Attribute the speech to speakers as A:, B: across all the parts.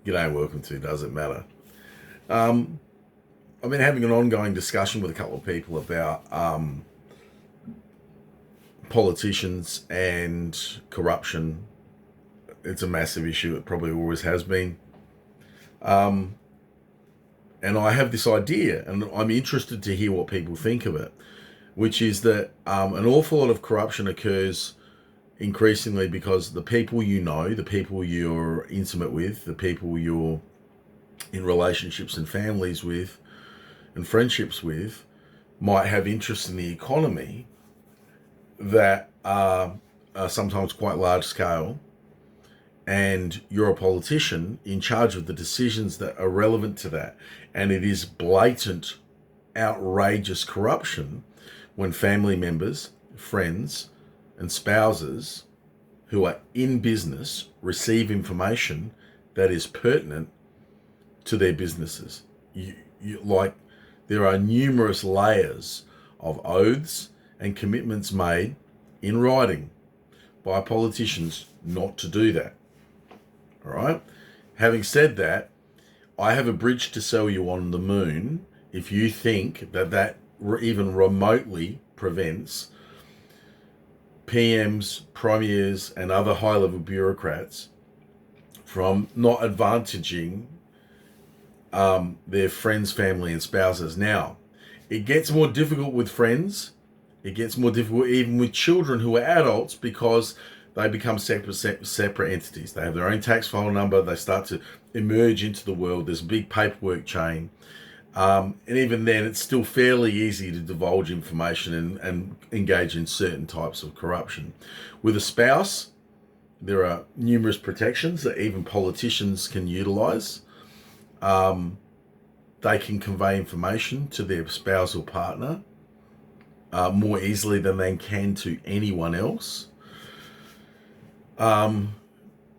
A: G'day and welcome to Does It Matter? Um, I've been having an ongoing discussion with a couple of people about politicians and corruption. It's a massive issue. It probably always has been. Um, and I have this idea, and I'm interested to hear what people think of it, which is that an awful lot of corruption occurs increasingly because the people you know, the people you're intimate with, the people you're in relationships and families with and friendships with might have interests in the economy that are sometimes quite large scale, and you're a politician in charge of the decisions that are relevant to that. And it is blatant, outrageous corruption when family members, friends, and spouses who are in business receive information that is pertinent to their businesses. Like, there are numerous layers of oaths and commitments made in writing by politicians not to do that. All right? Having said that, I have a bridge to sell you on the moon if you think that even remotely prevents PMs, premiers, and other high-level bureaucrats from not advantaging their friends, family, and spouses. Now, it gets more difficult with friends. It gets more difficult even with children who are adults because they become separate entities. They have their own tax file number. They start to emerge into the world. There's a big paperwork chain. And even then, it's still fairly easy to divulge information and engage in certain types of corruption. With a spouse, there are numerous protections that even politicians can utilize. They can convey information to their spouse or partner more easily than they can to anyone else,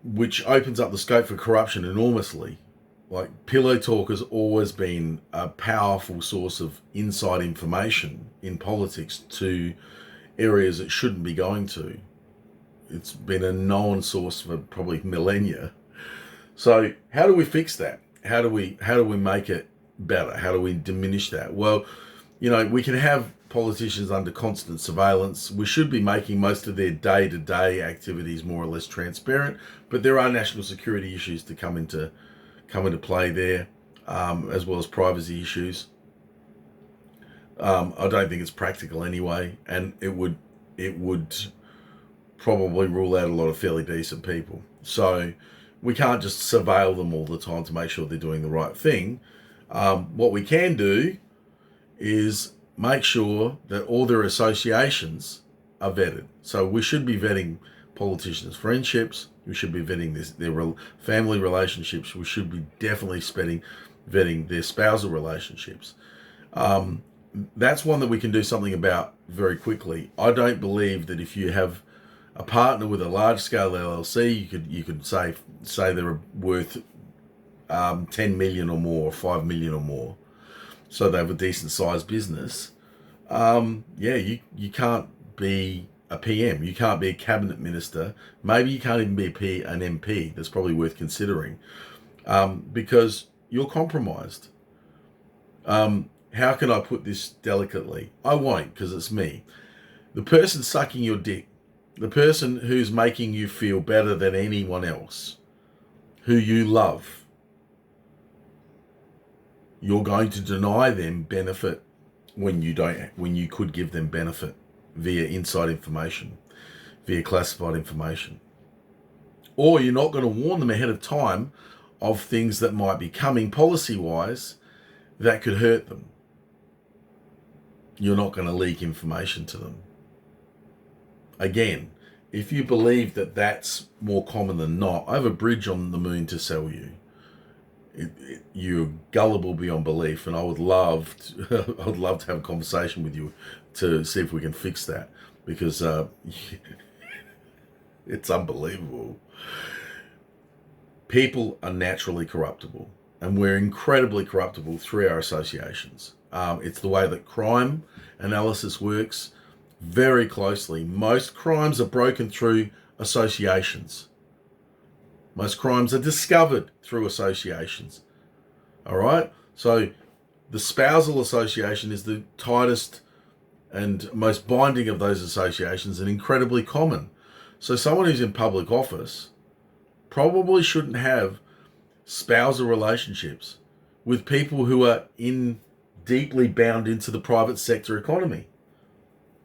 A: which opens up the scope for corruption enormously. Like, pillow talk has always been a powerful source of inside information in politics to areas it shouldn't be going to. It's been a known source for probably millennia. So how do we fix that? How do we make it better? How do we diminish that? Well, we can have politicians under constant surveillance. We should be making most of their day-to-day activities more or less transparent, but there are national security issues to come into play there, as well as privacy issues. I don't think it's practical anyway, and it would probably rule out a lot of fairly decent people. So we can't just surveil them all the time to make sure they're doing the right thing. What we can do is make sure that all their associations are vetted. So we should be vetting politicians' friendships. We should be vetting their family relationships. We should be definitely vetting their spousal relationships. That's one that we can do something about very quickly. I don't believe that if you have a partner with a large-scale LLC, you could say they're worth 10 million or more, 5 million or more, so they have a decent-sized business. You can't be a PM. You can't be a cabinet minister. Maybe you can't even be an MP. That's probably worth considering, because you're compromised. How can I put this delicately? I won't, because it's me. The person sucking your dick, the person who's making you feel better than anyone else, who you love, you're going to deny them benefit when you could give them benefit via inside information, via classified information. Or you're not going to warn them ahead of time of things that might be coming policy-wise that could hurt them. You're not going to leak information to them. Again, if you believe that that's more common than not, I have a bridge on the moon to sell you. You're gullible beyond belief, and I would love to have a conversation with you to see if we can fix that, because it's unbelievable. People are naturally corruptible, and we're incredibly corruptible through our associations. It's the way that crime analysis works very closely. Most crimes are broken through associations. Most crimes are discovered through associations. All right? So the spousal association is the tightest and most binding of those associations and incredibly common. So someone who's in public office probably shouldn't have spousal relationships with people who are deeply bound into the private sector economy.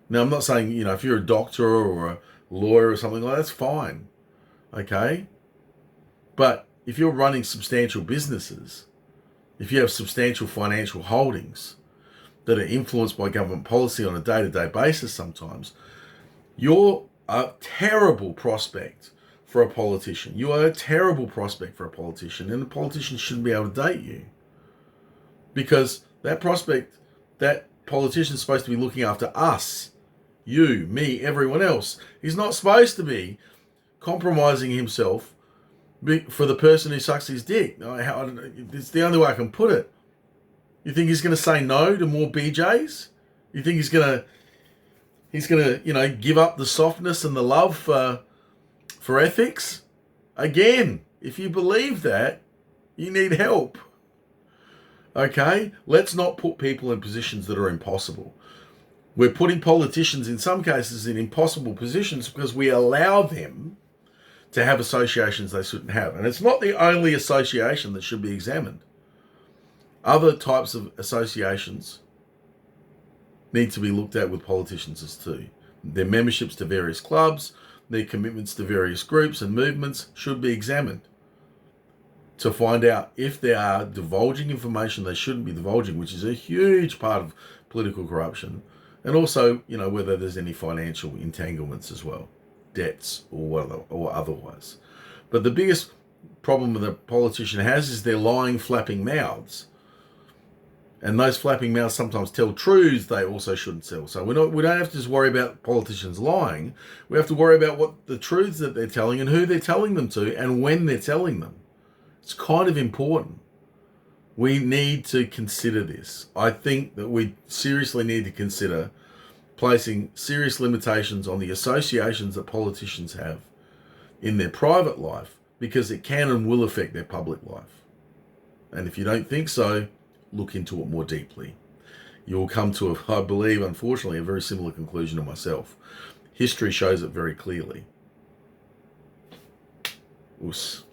A: Now, I'm not saying, if you're a doctor or a lawyer or something like that, that's fine. Okay? But if you're running substantial businesses, if you have substantial financial holdings that are influenced by government policy on a day-to-day basis sometimes, you're a terrible prospect for a politician. You are a terrible prospect for a politician, and a politician shouldn't be able to date you. Because that politician is supposed to be looking after us, you, me, everyone else. He's not supposed to be compromising himself for the person who sucks his dick. It's the only way I can put it. You think he's going to say no to more BJs? You think he's going to give up the softness and the love for ethics? Again, if you believe that, you need help. Okay? Let's not put people in positions that are impossible. We're putting politicians in some cases in impossible positions because we allow them to have associations they shouldn't have. And it's not the only association that should be examined. Other types of associations need to be looked at with politicians as too. Their memberships to various clubs, their commitments to various groups and movements should be examined to find out if they are divulging information they shouldn't be divulging, which is a huge part of political corruption. And also, whether there's any financial entanglements as well, debts or otherwise. But the biggest problem that a politician has is their lying, flapping mouths. And those flapping mouths sometimes tell truths they also shouldn't tell. So we don't have to just worry about politicians lying. We have to worry about what the truths that they're telling and who they're telling them to and when they're telling them. It's kind of important. We need to consider this. I think that we seriously need to consider placing serious limitations on the associations that politicians have in their private life, because it can and will affect their public life. And if you don't think so, look into it more deeply. You will come to, I believe, unfortunately, a very similar conclusion to myself. History shows it very clearly. Oos.